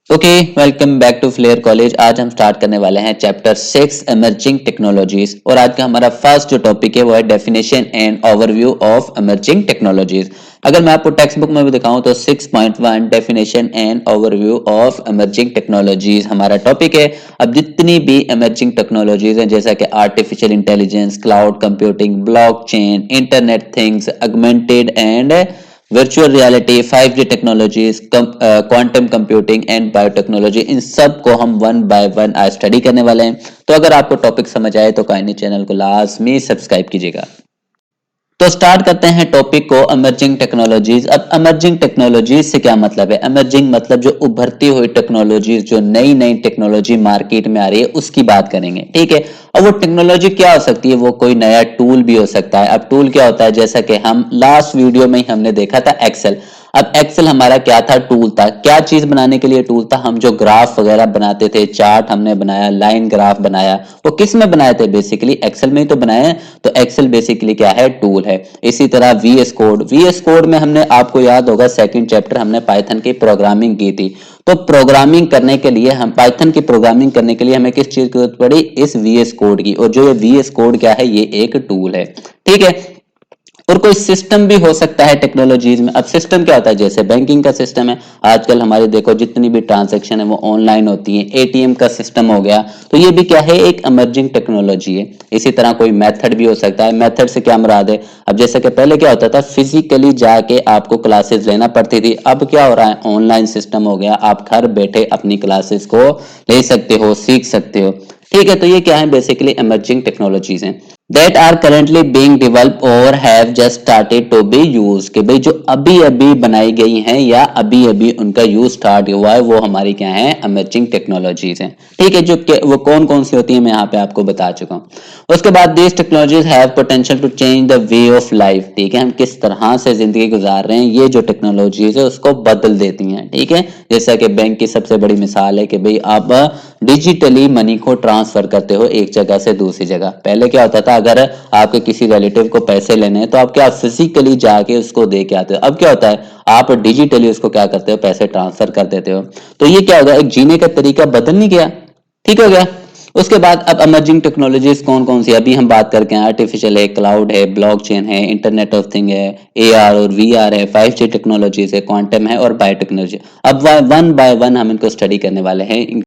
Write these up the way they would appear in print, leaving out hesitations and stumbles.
Okay, welcome back to flair college. आज हम start करने वाले हैं चैप्टर 6 इमर्जिंग टेक्नोलॉजीज। और आज का हमारा फर्स्ट जो टॉपिक है वो है definition and overview of emerging technologies. अगर मैं आपको टेक्स्ट बुक में भी दिखाऊं तो 6.1 definition and overview of emerging technologies हमारा टॉपिक है। अब जितनी भी इमर्जिंग टेक्नोलॉजीज हैं जैसा कि artificial intelligence, cloud computing, blockchain, internet things, augmented and virtual reality, 5G technologies, quantum computing and biotechnology, इन सब को हम वन बाय वन आज स्टडी करने वाले हैं। तो अगर आपको टॉपिक समझ आए तो काइंडली चैनल को लाजमी सब्सक्राइब कीजिएगा। तो स्टार्ट करते हैं टॉपिक को, इमर्जिंग टेक्नोलॉजीज। अब इमर्जिंग टेक्नोलॉजीज से क्या मतलब है? इमर्जिंग मतलब जो उभरती हुई टेक्नोलॉजीज, जो नई नई टेक्नोलॉजी मार्केट में आ रही है उसकी बात करेंगे, ठीक है। अब वो टेक्नोलॉजी क्या हो सकती है? वो कोई नया टूल भी हो सकता है। अब टूल क्या होता है? जैसा कि हम लास्ट वीडियो में ही हमने देखा था एक्सेल। अब एक्सेल हमारा क्या था? टूल था। क्या चीज बनाने के लिए टूल था? हम जो ग्राफ वगैरह बनाते थे, चार्ट हमने बनाया, लाइन ग्राफ बनाया, वो किस में बनाए थे? बेसिकली एक्सेल में ही तो बनाए। तो एक्सेल बेसिकली क्या है? टूल है। इसी तरह वीएस कोड, वीएस कोड में हमने, आपको याद होगा सेकंड चैप्टर हमने पाइथन की प्रोग्रामिंग की थी। तो प्रोग्रामिंग करने के लिए, हम पाइथन की प्रोग्रामिंग करने के लिए हमें किस चीज की जरूरत पड़ी? इस वीएस कोड की। और जो ये वीएस कोड क्या है? ये एक टूल है, ठीक है। और कोई सिस्टम भी हो सकता है टेक्नोलॉजीज में। अब सिस्टम क्या होता है? जैसे बैंकिंग का सिस्टम है, आजकल हमारे देखो जितनी भी ट्रांजैक्शन है वो ऑनलाइन होती है। एटीएम का सिस्टम हो गया, तो ये भी क्या है? एक इमर्जिंग टेक्नोलॉजी है। इसी तरह कोई मेथड भी हो सकता है। मेथड से क्या मुराद है? अब जैसे कि पहले क्या होता था, फिजिकली जाके आपको क्लासेस लेना पड़ती थी। अब क्या हो रहा है? ऑनलाइन सिस्टम हो गया, आप घर बैठे अपनी क्लासेस को ले सकते हो, सीख सकते हो, ठीक है। तो ये क्या है? बेसिकली इमर्जिंग टेक्नोलॉजीज हैं that are currently being developed or have just started to be used। कि भाई जो अभी अभी बनाई गई हैं या अभी अभी उनका यूज स्टार्ट हुआ है, वो हमारी क्या है? इमर्जिंग टेक्नोलॉजीज हैं, ठीक है। जो वो कौन कौन सी होती है मैं यहाँ पे आपको बता चुका हूँ। उसके बाद this technologies have potential to change the way of life, ठीक है। हम किस तरह से जिंदगी गुजार रहे हैं, ये जो टेक्नोलॉजीज है उसको बदल देती हैं, ठीक है। जैसा कि बैंक की सबसे बड़ी मिसाल है कि भाई आप डिजिटली मनी को ट्रांसफर करते हो एक जगह से दूसरी जगह। पहले क्या होता था, अगर आपके किसी रिलेटिव को पैसे लेने हैं तो आप क्या फिजिकली जाके उसको दे के आते हो। अब क्या होता है? आप डिजिटली उसको क्या करते हो? पैसे ट्रांसफर कर देते हो। तो ये क्या होगा? एक जीने का तरीका बदल नहीं गया, ठीक हो गया। उसके बाद अब इमर्जिंग टेक्नोलॉजीज कौन कौन सी? अभी हम बात करके आर्टिफिशियल है, क्लाउड है, ब्लॉकचेन है, इंटरनेट ऑफ थिंग है, एआर और वीआर है, 5G टेक्नोलॉजीज है, क्वांटम है और बायोटेक्नोलॉजी। अब वन बाय वन हम इनको स्टडी करने वाले हैं।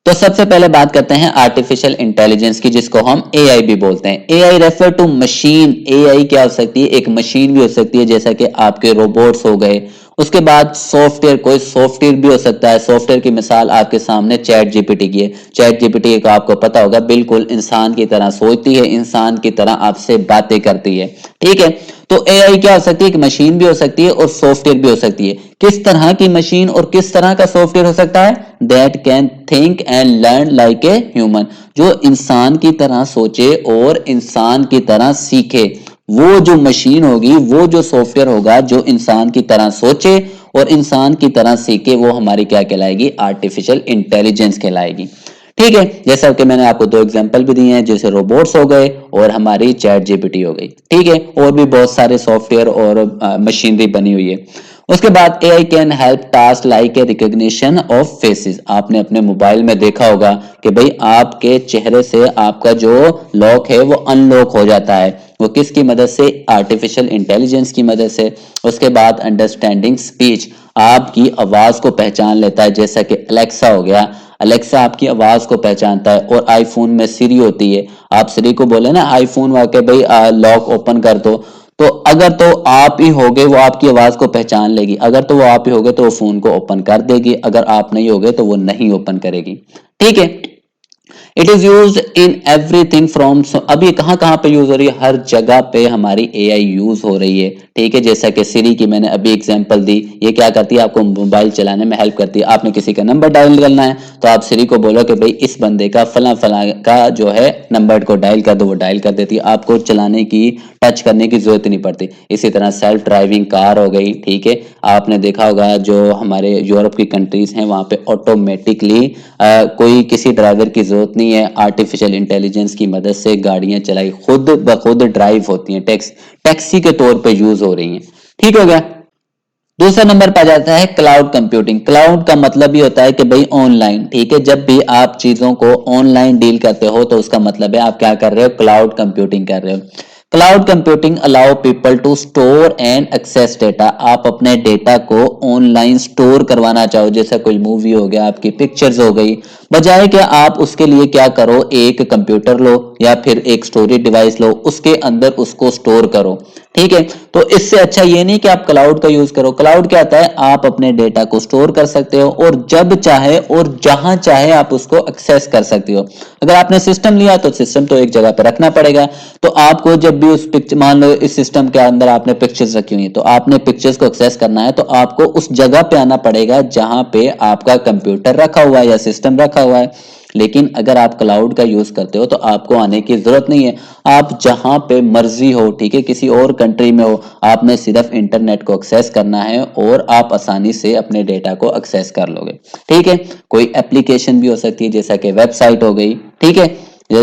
तो सबसे पहले बात करते हैं आर्टिफिशियल इंटेलिजेंस की, जिसको हम एआई भी बोलते हैं। AI refer to machine. AI क्या हो सकती है? एक मशीन भी हो सकती है, जैसा कि आपके रोबोट्स हो गए। उसके बाद सॉफ्टवेयर, कोई सॉफ्टवेयर भी हो सकता है। सॉफ्टवेयर की मिसाल आपके सामने चैट जीपीटी की है। चैट जीपीटी को आपको पता होगा, बिल्कुल इंसान की तरह सोचती है, इंसान की तरह आपसे बातें करती है, ठीक है। तो एआई क्या हो सकती है? एक मशीन भी हो सकती है और सॉफ्टवेयर भी हो सकती है। किस तरह की मशीन और किस तरह का सॉफ्टवेयर हो सकता है? That can think and learn like a human. जो इंसान की तरह सोचे और इंसान की तरह सीखे, वो जो मशीन होगी, वो जो सॉफ्टवेयर होगा जो इंसान की तरह सोचे और इंसान की तरह सीखे, वो हमारी क्या कहलाएगी? आर्टिफिशियल इंटेलिजेंस कहलाएगी, ठीक है। जैसा कि मैंने आपको दो एग्जांपल भी दिए हैं, जैसे रोबोट्स हो गए और हमारी चैट जीपीटी हो गई, ठीक है। और भी बहुत सारे सॉफ्टवेयर और मशीनरी बनी हुई है। उसके बाद AI can help task like a recognition of faces. आपने अपने मोबाइल में देखा होगा कि भाई आपके चेहरे से आपका जो लॉक है वो अनलॉक हो जाता है। वो किसकी मदद से? आर्टिफिशियल इंटेलिजेंस की मदद से। उसके बाद अंडरस्टैंडिंग स्पीच, आपकी आवाज को पहचान लेता है, जैसा कि अलेक्सा हो गया। अलेक्सा आपकी आवाज को पहचानता है। और आईफोन में सिरी होती है, आप सिरी को बोले ना आईफोन वाके भाई लॉक ओपन कर दो, तो अगर तो आप ही होगे वो आपकी आवाज को पहचान लेगी। अगर तो वो आप ही होगे तो वो फोन को ओपन कर देगी, अगर आप नहीं होगे तो वो नहीं ओपन करेगी, ठीक है। It is use in everything from. अब ये कहां कहां पे यूज हो रही है? हर जगह पे हमारी एआई यूज हो रही है, ठीक है। जैसा कि सिरी की मैंने अभी एग्जांपल दी, ये क्या करती है? आपको मोबाइल चलाने में हेल्प करती है। आपने किसी का नंबर डायल करना है तो आप सिरी को बोलो कि भाई इस बंदे का फला फला का जो है नंबर को डायल कर दो, वो डायल कर देती है। आपको चलाने की, टच करने की जरूरत नहीं पड़ती। इसी तरह सेल्फ ड्राइविंग कार हो गई, ठीक है। आपने देखा होगा जो हमारे यूरोप की कंट्रीज हैं वहां पे ऑटोमेटिकली कोई किसी ड्राइवर की जरूरत नहीं है, आर्टिफिशियल इंटेलिजेंस की मदद से गाड़ियां चलाई खुद ब खुद ड्राइव होती हैं, टैक्सी के तौर पे यूज हो रही हैं, ठीक हो गया। दूसरा नंबर पर आ जाता है क्लाउड कंप्यूटिंग। क्लाउड का मतलब ही होता है कि भाई ऑनलाइन, ठीक है, जब भी आप चीजों को ऑनलाइन डील करते हो तो उसका मतलब है आप क्या कर रहे हो, क्लाउड कंप्यूटिंग कर रहे हो। Cloud computing allow people to store and access data. आप अपने डेटा को ऑनलाइन स्टोर करवाना चाहो, जैसा कोई मूवी हो गया, आपकी पिक्चर्स हो गई, बजाय कि आप उसके लिए क्या करो, एक कंप्यूटर लो या फिर एक स्टोरेज डिवाइस लो, उसके अंदर उसको स्टोर करो, ठीक है। तो इससे अच्छा ये नहीं कि आप क्लाउड का यूज करो। क्लाउड क्या होता है, आप अपने डेटा को स्टोर कर सकते हो और जब चाहे और जहां चाहे आप उसको एक्सेस कर सकते हो। अगर आपने सिस्टम लिया तो सिस्टम तो एक जगह पर रखना पड़ेगा, तो आपको जब भी उस पिक्चर, मान लो इस सिस्टम के अंदर आपने पिक्चर्स रखी हुई है, तो आपने पिक्चर्स को एक्सेस करना है तो आपको उस जगह पे आना पड़ेगा जहां पे आपका कंप्यूटर रखा हुआ है या सिस्टम रखा हुआ है। लेकिन अगर आप क्लाउड का यूज करते हो तो आपको आने की जरूरत नहीं है, आप जहां पे मर्जी हो, ठीक है, किसी और कंट्री में हो, आपने सिर्फ इंटरनेट को एक्सेस करना है और आप आसानी से अपने डेटा को एक्सेस कर लोगे, ठीक है। कोई एप्लीकेशन भी हो सकती है, जैसा कि वेबसाइट हो गई, ठीक है,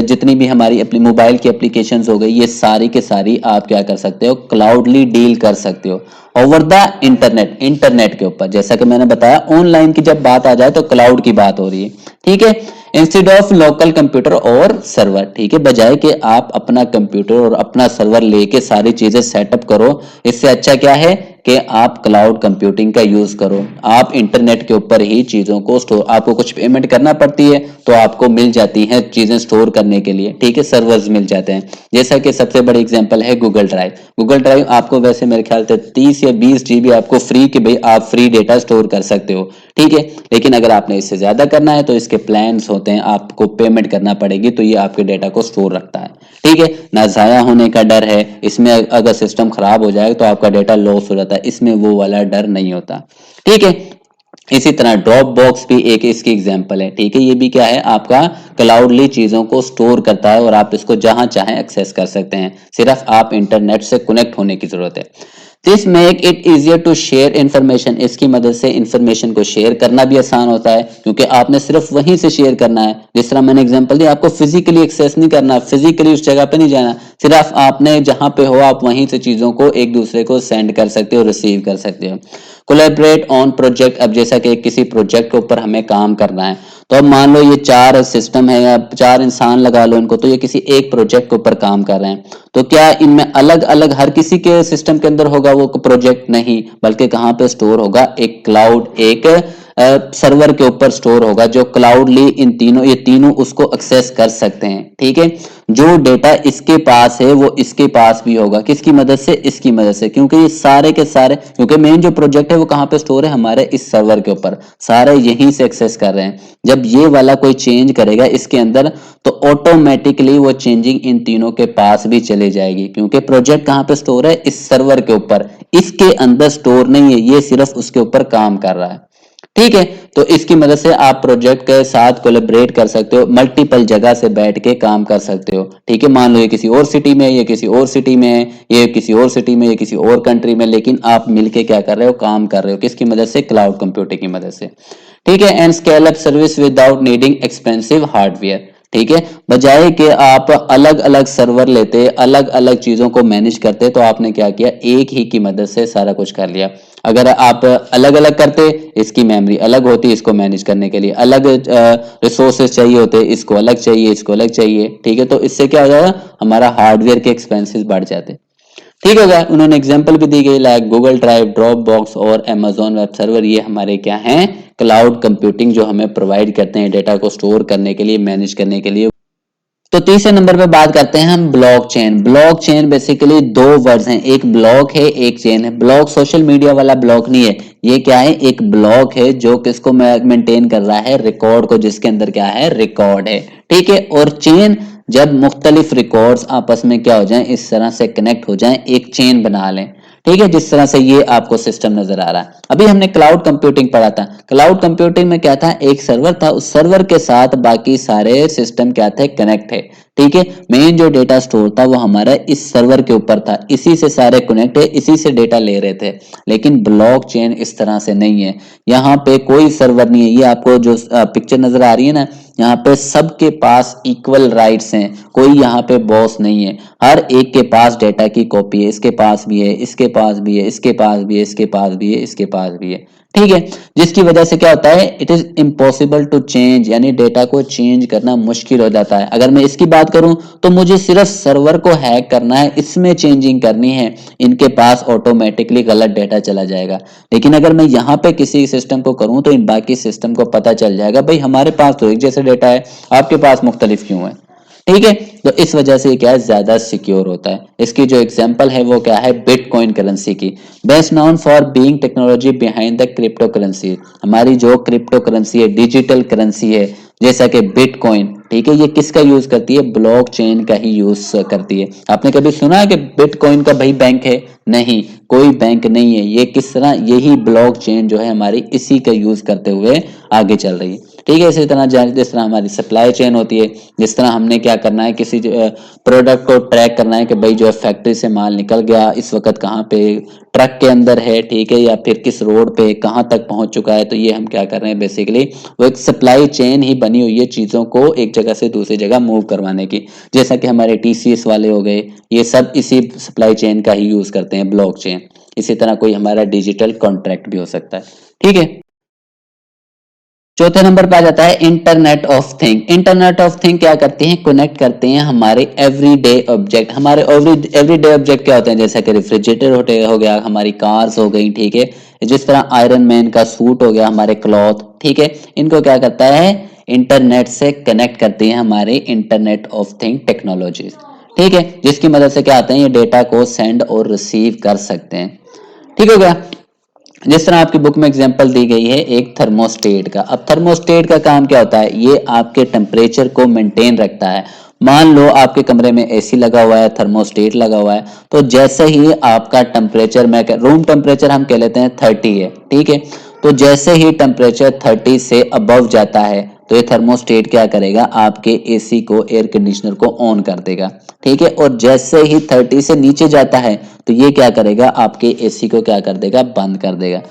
जितनी भी हमारी अपनी मोबाइल की एप्लीकेशंस हो गई, ये सारी के सारी आप क्या कर सकते हो, क्लाउडली डील कर सकते हो ओवर द इंटरनेट, इंटरनेट के ऊपर। जैसा कि मैंने बताया ऑनलाइन की जब बात आ जाए तो क्लाउड की बात हो रही है, ठीक है। इंस्टेड ऑफ लोकल कंप्यूटर और सर्वर, ठीक है, बजाय कि आप अपना कंप्यूटर और अपना सर्वर लेके सारी चीजें सेटअप करो, इससे अच्छा क्या है कि आप क्लाउड कंप्यूटिंग का यूज करो। आप इंटरनेट के ऊपर ही चीजों को स्टोर, आपको कुछ पेमेंट करना पड़ती है तो आपको मिल जाती है चीजें स्टोर करने के लिए, ठीक है, सर्वर्स मिल जाते हैं। जैसा कि सबसे बड़ी एग्जांपल है गूगल ड्राइव। गूगल ड्राइव आपको वैसे मेरे ख्याल से 30 या 20 जीबी आपको फ्री के भाई आप फ्री डेटा स्टोर कर सकते हो, ठीक है। लेकिन अगर आपने इससे ज्यादा करना है तो इसके प्लान्स होते हैं, आपको पेमेंट करना पड़ेगी, तो ये आपके डेटा को स्टोर रखता है, ठीक है। ना जाया होने का डर है इसमें, अगर सिस्टम खराब हो जाए तो आपका डेटा लॉस हो जाता है, इसमें वो वाला डर नहीं होता, ठीक है। इसी तरह ड्रॉप बॉक्स भी एक इसकी एग्जांपल है, ठीक है। ये भी क्या है, आपका क्लाउडली चीजों को स्टोर करता है और आप इसको जहां चाहें एक्सेस कर सकते हैं, सिर्फ आप इंटरनेट से कनेक्ट होने की जरूरत है। This make it easier to share information. इसकी मदद से इंफॉर्मेशन को शेयर करना भी आसान होता है, क्योंकि आपने सिर्फ वहीं से शेयर करना है। जिस तरह मैंने एग्जांपल दिया, आपको फिजिकली एक्सेस नहीं करना, फिजिकली उस जगह पे नहीं जाना, सिर्फ आपने जहां पे हो आप वहीं से चीजों को एक दूसरे को सेंड कर सकते हो, रिसीव कर सकते हो। कोलैबोरेट ऑन प्रोजेक्ट, अब जैसा कि किसी प्रोजेक्ट के ऊपर हमें काम करना है, तो अब मान लो ये 4 सिस्टम है या 4 इंसान लगा लो इनको, तो ये किसी एक प्रोजेक्ट के ऊपर काम कर रहे हैं, तो क्या इनमें अलग अलग हर किसी के सिस्टम के अंदर होगा वो प्रोजेक्ट? नहीं, बल्कि कहां पे स्टोर होगा, एक क्लाउड, एक सर्वर के ऊपर स्टोर होगा, जो क्लाउडली इन तीनों, ये तीनों उसको एक्सेस कर सकते हैं, ठीक है। जो डेटा इसके पास है वो इसके पास भी होगा, किसकी मदद से, इसकी मदद से, क्योंकि ये सारे के सारे, क्योंकि मेन जो प्रोजेक्ट है वो कहां पे स्टोर है, हमारे इस सर्वर के ऊपर, सारे यहीं से एक्सेस कर रहे हैं। जब ये वाला कोई चेंज करेगा इसके अंदर तो ऑटोमेटिकली वो चेंजिंग इन तीनों के पास भी चले जाएगी, क्योंकि प्रोजेक्ट कहां पे स्टोर है, इस सर्वर के ऊपर, इसके अंदर स्टोर नहीं है, ये सिर्फ उसके ऊपर काम कर रहा है, ठीक है। तो इसकी मदद से आप प्रोजेक्ट के साथ कोलैबोरेट कर सकते हो, मल्टीपल जगह से बैठ के काम कर सकते हो, ठीक है। मान लो ये किसी और सिटी में है, ये किसी और सिटी में है, ये किसी और सिटी में, ये किसी और कंट्री में, लेकिन आप मिलके क्या कर रहे हो, काम कर रहे हो, किसकी मदद से, क्लाउड कंप्यूटिंग की मदद से, ठीक है। And scale up service without needing expensive hardware, ठीक है। बजाय कि आप अलग अलग सर्वर लेते, अलग अलग चीजों को मैनेज करते, तो आपने क्या किया, एक ही की मदद से सारा कुछ कर लिया। अगर आप अलग अलग करते, इसकी मेमोरी अलग होती, इसको मैनेज करने के लिए अलग रिसोर्सेज चाहिए होते, इसको अलग चाहिए, इसको अलग चाहिए, ठीक है। तो इससे क्या हो जाएगा, हमारा हार्डवेयर के एक्सपेंसेस बढ़ जाते, ठीक है। उन्होंने एग्जांपल भी दी गई, like Google drive, drop box और अमेजोन वेब सर्वर, ये हमारे क्या हैं, क्लाउड कंप्यूटिंग जो हमें प्रोवाइड करते हैं डेटा को स्टोर करने के लिए, मैनेज करने के लिए। तो तीसरे नंबर पे बात करते हैं हम ब्लॉकचेन। ब्लॉकचेन बेसिकली दो वर्ड्स हैं, एक ब्लॉक है, एक चेन है। ब्लॉक सोशल मीडिया वाला ब्लॉक नहीं है, ये क्या है, एक ब्लॉक है जो किसको मेंटेन कर रहा है, रिकॉर्ड को, जिसके अंदर क्या है, रिकॉर्ड है, ठीक है। और चेन, जब मुख्तलिफ रिकॉर्ड्स आपस में क्या हो जाएं, इस तरह से कनेक्ट हो जाएं, एक चेन बना लें, ठीक है। जिस तरह से ये आपको सिस्टम नजर आ रहा है। अभी हमने क्लाउड कंप्यूटिंग पढ़ा था, क्लाउड कंप्यूटिंग में क्या था, एक सर्वर था, उस सर्वर के साथ बाकी सारे सिस्टम क्या थे, कनेक्ट है, ठीक है। मेन जो डेटा स्टोर था वो हमारा इस सर्वर के ऊपर था, इसी से सारे कनेक्ट है, इसी से डेटा ले रहे थे। लेकिन ब्लॉकचेन इस तरह से नहीं है, यहाँ पे कोई सर्वर नहीं है। ये आपको जो पिक्चर नजर आ रही है ना, यहाँ पे सबके पास इक्वल राइट्स हैं, कोई यहाँ पे बॉस नहीं है, हर एक के पास डेटा की कॉपी है, इसके पास भी है, इसके पास भी है, इसके पास भी है, इसके पास भी है, इसके पास भी है, ठीक है। जिसकी वजह से क्या होता है, it is impossible to change, यानी डेटा को चेंज करना मुश्किल हो जाता है। अगर मैं इसकी बात करूं तो मुझे सिर्फ सर्वर को हैक करना है, इसमें चेंजिंग करनी है, इनके पास ऑटोमेटिकली गलत डेटा चला जाएगा। लेकिन अगर मैं यहाँ पे किसी सिस्टम को करूं तो इन बाकी सिस्टम को पता चल जाएगा भाई हमारे पास तो एक जैसा डेटा है, आपके पास मुख्तलिफ क्यों है, ठीक है। तो इस वजह से क्या है, ज्यादा सिक्योर होता है। इसकी जो एग्जांपल है वो क्या है, बिटकॉइन करेंसी की, best known for being technology behind the crypto currency. हमारी जो क्रिप्टो करेंसी है, डिजिटल करेंसी है, जैसा कि बिटकॉइन, ठीक है, ये किसका यूज करती है, ब्लॉकचेन का ही यूज करती है। आपने कभी सुना है कि बिटकॉइन का भाई बैंक है, नहीं, कोई बैंक नहीं है, ये किस तरह, यही ब्लॉकचेन जो है हमारी इसी का यूज करते हुए आगे चल रही है, ठीक है। इसी तरह जिस तरह हमारी सप्लाई चेन होती है, जिस तरह हमने क्या करना है, किसी प्रोडक्ट को ट्रैक करना है कि भाई जो है फैक्ट्री से माल निकल गया, इस वक्त कहाँ पे ट्रक के अंदर है, ठीक है, या फिर किस रोड पे कहाँ तक पहुंच चुका है, तो ये हम क्या कर रहे हैं, बेसिकली वो एक सप्लाई चेन ही बनी हुई है चीजों को एक जगह से दूसरी जगह मूव करवाने की। जैसा कि हमारे टीसीएस वाले हो गए, ये सब इसी सप्लाई चेन का ही यूज करते हैं, ब्लॉकचेन। इसी तरह कोई हमारा डिजिटल कॉन्ट्रैक्ट भी हो सकता है, ठीक है। चौथे नंबर पे आ जाता है internet of thing. Internet of thing क्या करते हैं, कनेक्ट करते हैं हमारे एवरीडे ऑब्जेक्ट। हमारे एवरीडे ऑब्जेक्ट क्या होते हैं, जैसा कि रेफ्रिजरेटर हो गया, हमारी कार्स हो गई, ठीक है, जिस तरह आयरन मैन का सूट हो गया, हमारे क्लॉथ, ठीक है, इनको क्या करता है, इंटरनेट से कनेक्ट करती है हमारे इंटरनेट ऑफ थिंग टेक्नोलॉजीज, ठीक है, जिसकी मदद से क्या आते हैं, ये डेटा को सेंड और रिसीव कर सकते हैं, ठीक हो गया। जिस तरह आपकी बुक में एग्जांपल दी गई है एक थर्मोस्टेट का। अब थर्मोस्टेट का काम क्या होता है, ये आपके टेम्परेचर को मेंटेन रखता है। मान लो आपके कमरे में एसी लगा हुआ है, थर्मोस्टेट लगा हुआ है, तो जैसे ही आपका टेम्परेचर, मैं रूम टेम्परेचर हम कह लेते हैं 30 है, ठीक है, तो जैसे ही टेम्परेचर 30 से अबव जाता है तो ये थर्मोस्टेट क्या करेगा, आपके एसी को, एयर कंडीशनर को ऑन कर देगा, ठीक है, और जैसे ही 30 से नीचे जाता है तो ये क्या करेगा, आपके एसी को क्या कर देगा, बंद कर देगा।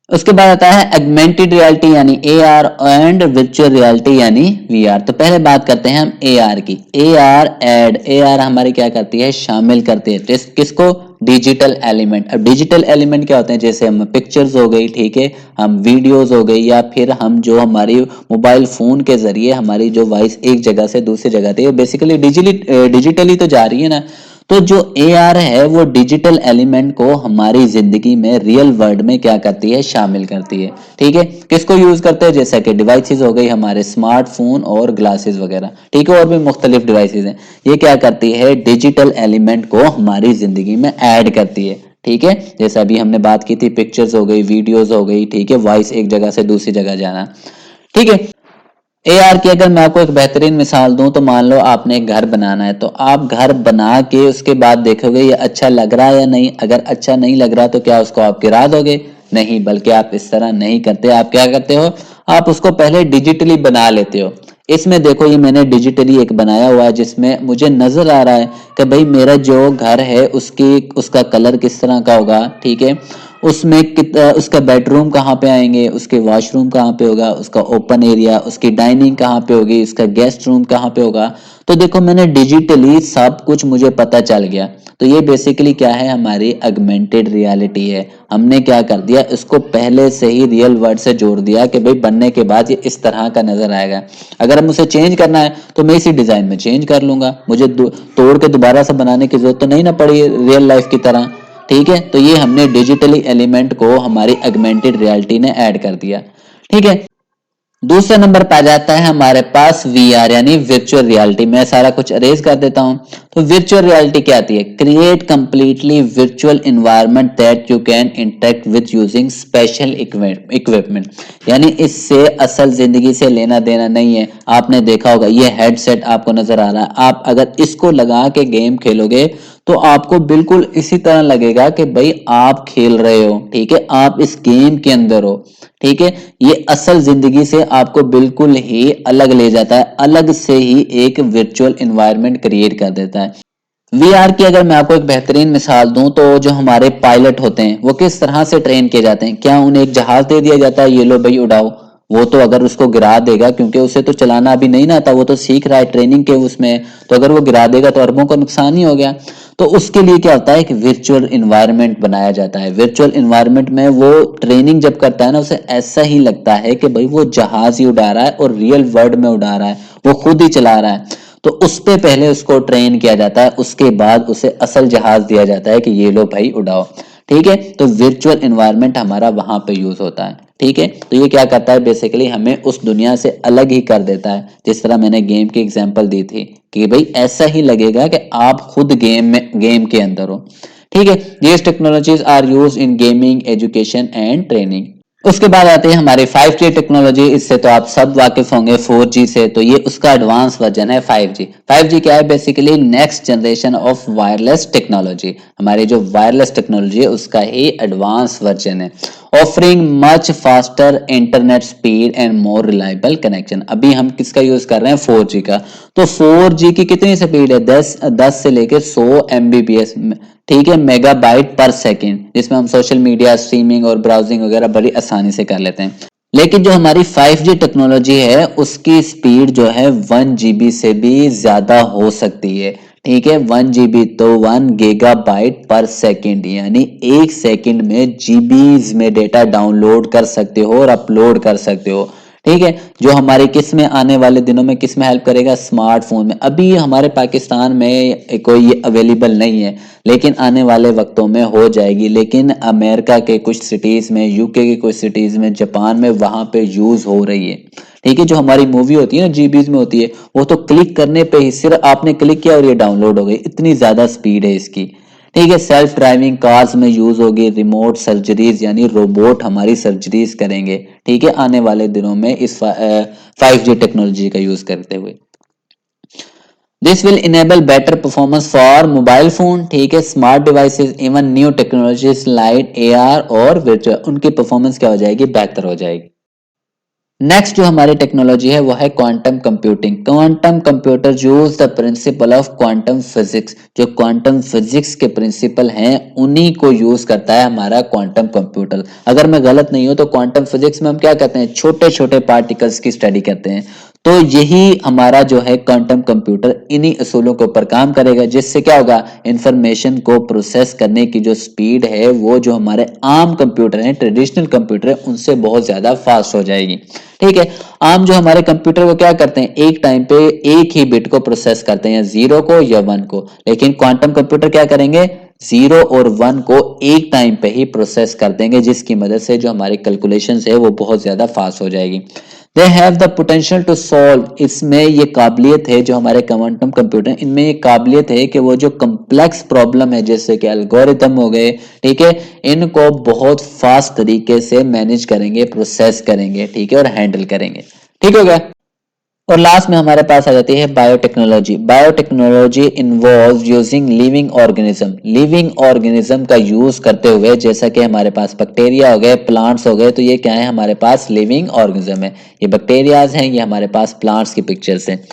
उसके बाद आता है एगमेंटेड रियलिटी यानी एआर एंड वर्चुअल रियलिटी यानी वीआर। तो पहले बात करते हैं हम एआर की। एआर हमारी क्या करती है, शामिल करती है किसको, डिजिटल एलिमेंट। अब डिजिटल एलिमेंट क्या होते हैं, जैसे हम पिक्चर्स हो गई, ठीक है, हम वीडियोस हो गई, या फिर हम जो हमारी मोबाइल फोन के जरिए हमारी जो वॉइस एक जगह से दूसरी जगह थी, बेसिकली डिजिटली तो जा रही है ना। तो जो एआर है वो डिजिटल एलिमेंट को हमारी जिंदगी में, रियल वर्ल्ड में क्या करती है, शामिल करती है, ठीक है। किसको यूज करते हैं, जैसा कि डिवाइसेस हो गई, हमारे स्मार्टफोन और ग्लासेस वगैरह, ठीक है, और भी मुख्तलिफ डिवाइसेस हैं। ये क्या करती है, डिजिटल एलिमेंट को हमारी जिंदगी में ऐड करती है, ठीक है। जैसा अभी हमने बात की थी, पिक्चर्स हो गई, वीडियोस हो गई, ठीक है, वॉइस एक जगह से दूसरी जगह जाना, ठीक है। एआर की अगर मैं आपको एक बेहतरीन मिसाल दूं तो मान लो आपने एक घर बनाना है, तो आप घर बना के उसके बाद देखोगे ये अच्छा लग रहा है या नहीं। अगर अच्छा नहीं लग रहा तो क्या उसको आप गिरा दोगे, नहीं, बल्कि आप इस तरह नहीं करते, आप क्या करते हो, आप उसको पहले डिजिटली बना लेते हो। इसमें देखो ये मैंने डिजिटली एक बनाया हुआ है जिसमें मुझे नजर आ रहा है कि भाई मेरा जो घर है उसका कलर किस तरह का होगा, ठीक है, उसमें उसका बेडरूम कहाँ पे आएंगे, उसके वॉशरूम कहाँ पे होगा, उसका ओपन एरिया, उसकी डाइनिंग कहाँ पे होगी, उसका गेस्ट रूम कहाँ पे होगा। तो देखो मैंने डिजिटली सब कुछ मुझे पता चल गया। तो ये बेसिकली क्या है, हमारी ऑगमेंटेड रियलिटी है। हमने क्या कर दिया, इसको पहले से ही रियल वर्ल्ड से जोड़ दिया कि भाई बनने के बाद ये इस तरह का नजर आएगा। अगर हम उसे चेंज करना है तो मैं इसी डिजाइन में चेंज कर लूंगा, मुझे तोड़ के दोबारा से बनाने की जरूरत तो नहीं ना पड़ी रियल लाइफ की तरह, ठीक है। तो ये हमने डिजिटली एलिमेंट को हमारी ऑगमेंटेड रियलिटी ने ऐड कर दिया, ठीक है। दूसरे नंबर पे आ जाता है हमारे पास वीआर यानी वर्चुअल रियलिटी। मैं सारा कुछ अरेज कर देता हूं। तो वर्चुअल रियलिटी क्या आती है, create completely virtual environment that you can interact with using special equipment. यानी इससे असल जिंदगी से लेना देना नहीं है। आपने देखा होगा ये हेडसेट आपको नजर आ रहा है, आप अगर इसको लगा के गेम खेलोगे तो आपको बिल्कुल इसी तरह लगेगा कि भाई आप खेल रहे हो, ठीक है, आप इस गेम के अंदर हो, ठीक है। ये असल जिंदगी से आपको बिल्कुल ही अलग ले जाता है, अलग से ही एक वर्चुअल एनवायरनमेंट क्रिएट कर देता है। वीआर की अगर मैं आपको एक बेहतरीन मिसाल दूं तो जो हमारे पायलट होते हैं वो किस तरह से ट्रेन किए जाते हैं, क्या उन्हें एक जहाज दे दिया जाता है, ये लो भाई उड़ाओ, वो तो अगर उसको गिरा देगा, क्योंकि उसे तो चलाना अभी नहीं ना आता, वो तो सीख रहा है, ट्रेनिंग के उसमें, तो अगर वो गिरा देगा तो अरबों का नुकसान ही हो गया। तो उसके लिए क्या होता है, एक वर्चुअल इन्वायरमेंट बनाया जाता है। वर्चुअल इन्वायरमेंट में वो ट्रेनिंग जब करता है ना, उसे ऐसा ही लगता है कि भाई वो जहाज ही उड़ा रहा है और रियल वर्ल्ड में उड़ा रहा है, वो खुद ही चला रहा है। तो उस पे पहले उसको ट्रेन किया जाता है, उसके बाद उसे असल जहाज दिया जाता है कि ये लो भाई उड़ाओ। ठीक है, तो वर्चुअल इन्वायरमेंट हमारा वहां पे यूज होता है। ठीक है, तो ये क्या करता है, बेसिकली हमें उस दुनिया से अलग ही कर देता है। जिस तरह मैंने गेम की एग्जांपल दी थी कि भाई ऐसा ही लगेगा कि आप खुद गेम के अंदर हो। ठीक है, these technologies are used in gaming, education and training. उसके बाद आते हैं हमारी 5G टेक्नोलॉजी। इससे तो आप सब वाकिफ होंगे 4G से, तो ये उसका एडवांस वर्जन है 5G। 5G क्या है, basically next generation of wireless technology. हमारी जो वायरलेस टेक्नोलॉजी है उसका ही एडवांस वर्जन है, offering much faster internet speed and more reliable connection. अभी हम किसका यूज कर रहे हैं, 4G का। तो 4G की कितनी स्पीड है, 10 से लेके 100 Mbps, ठीक है, मेगाबाइट पर सेकेंड, जिसमें हम सोशल मीडिया स्ट्रीमिंग और ब्राउजिंग वगैरह बड़ी आसानी से कर लेते हैं। लेकिन जो हमारी 5G टेक्नोलॉजी है उसकी स्पीड जो है 1 GB से भी ज्यादा हो सकती है। ठीक है, 1 GB तो 1 GB पर सेकेंड, यानी एक सेकेंड में जीबीज में डेटा डाउनलोड कर सकते हो और अपलोड कर सकते हो। ठीक है, जो हमारे किस में आने वाले दिनों में किस में हेल्प करेगा, स्मार्टफोन में। अभी हमारे पाकिस्तान में कोई ये अवेलेबल नहीं है, लेकिन आने वाले वक्तों में हो जाएगी। लेकिन अमेरिका के कुछ सिटीज में, यूके के कुछ सिटीज में, जापान में, वहां पे यूज हो रही है। ठीक है, जो हमारी मूवी होती है ना जीबीज में होती है, वो तो क्लिक करने पे ही, सिर्फ आपने क्लिक किया और ये डाउनलोड हो गई, इतनी ज्यादा स्पीड है इसकी। ठीक है, सेल्फ ड्राइविंग कार्स में यूज होगी, रिमोट सर्जरीज यानी रोबोट हमारी सर्जरीज करेंगे। ठीक है, आने वाले दिनों में इस 5G टेक्नोलॉजी का यूज करते हुए। This will enable better performance for mobile phone, ठीक है, smart devices, even new technologies like AR और वर्चुअल, उनकी परफॉर्मेंस क्या हो जाएगी, बेहतर हो जाएगी। नेक्स्ट जो हमारी टेक्नोलॉजी है वो है quantum computing. Quantum computer use the principle of quantum physics. जो क्वांटम फिजिक्स के प्रिंसिपल हैं उन्हीं को यूज करता है हमारा क्वांटम कंप्यूटर। अगर मैं गलत नहीं हूं तो क्वांटम फिजिक्स में हम क्या करते हैं, छोटे छोटे पार्टिकल्स की स्टडी करते हैं। तो यही हमारा जो है क्वांटम कंप्यूटर इन्हीं असूलों के ऊपर काम करेगा, जिससे क्या होगा, इंफॉर्मेशन को प्रोसेस करने की जो स्पीड है वो जो हमारे आम कंप्यूटर हैं, ट्रेडिशनल कंप्यूटर है, उनसे बहुत ज्यादा फास्ट हो जाएगी। ठीक है, आम जो हमारे कंप्यूटर वो क्या करते हैं, एक टाइम पे एक ही बिट को प्रोसेस करते हैं, या 0 को या 1 को। लेकिन क्वांटम कंप्यूटर क्या करेंगे, 0 और 1 को एक टाइम पे ही प्रोसेस कर देंगे, जिसकी मदद से जो हमारी कैलकुलेशंस है वो बहुत ज्यादा फास्ट हो जाएगी। They have the potential to solve, इसमें ये काबिलियत है, जो हमारे क्वांटम कंप्यूटर इनमें ये काबिलियत है कि वो जो कम्प्लेक्स प्रॉब्लम है जैसे कि एल्गोरिथम हो गए, ठीक है, इनको बहुत फास्ट तरीके से मैनेज करेंगे, प्रोसेस करेंगे, ठीक है, और हैंडल करेंगे। ठीक हो गया। और लास्ट में हमारे पास आ जाती है biotechnology. Biotechnology involve using living organism. Living organism का यूज करते हुए, जैसा कि हमारे पास बैक्टीरिया हो गए, प्लांट्स हो गए, तो ये क्या है, हमारे पास लिविंग ऑर्गेनिज्म है। ये बैक्टीरियाज हैं, ये हमारे पास प्लांट्स की पिक्चर्स हैं।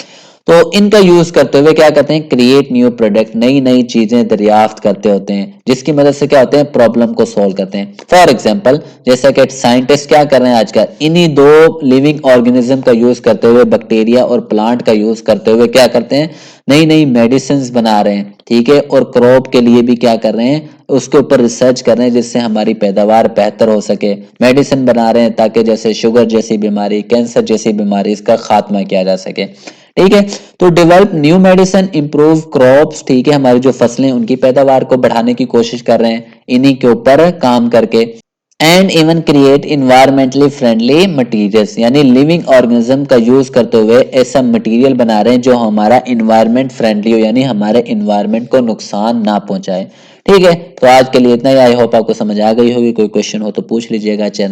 तो इनका यूज करते हुए क्या करते हैं, क्रिएट न्यू प्रोडक्ट, नई नई चीजें दरियाफ्त करते होते हैं, जिसकी मदद से क्या होते हैं, प्रॉब्लम को सॉल्व करते हैं। फॉर एग्जांपल, जैसा कि साइंटिस्ट क्या कर रहे हैं आजकल, इन्हीं दो लिविंग ऑर्गेनिज्म का यूज करते हुए, बैक्टीरिया और प्लांट का यूज करते हुए क्या करते हैं, नई नई मेडिसिन बना रहे हैं। ठीक है, और क्रॉप के लिए भी क्या कर रहे हैं, उसके ऊपर रिसर्च कर रहे हैं, जिससे हमारी पैदावार बेहतर हो सके। मेडिसिन बना रहे हैं ताकि जैसे शुगर जैसी बीमारी, कैंसर जैसी बीमारी, इसका खात्मा किया जा सके। ठीक है, तो develop new medicine, improve crops, ठीक है, हमारी जो फसलें उनकी पैदावार को बढ़ाने की कोशिश कर रहे हैं इन्हीं के ऊपर काम करके। And even create environmentally friendly materials, यानी लिविंग ऑर्गेनिज्म का यूज करते हुए ऐसा मटेरियल बना रहे हैं जो हमारा इन्वायरमेंट फ्रेंडली हो, यानी हमारे इन्वायरमेंट को नुकसान ना पहुंचाए। ठीक है, तो आज के लिए इतना ही। आई होप आपको समझ आ गई होगी। कोई क्वेश्चन हो तो पूछ लीजिएगा। चैनल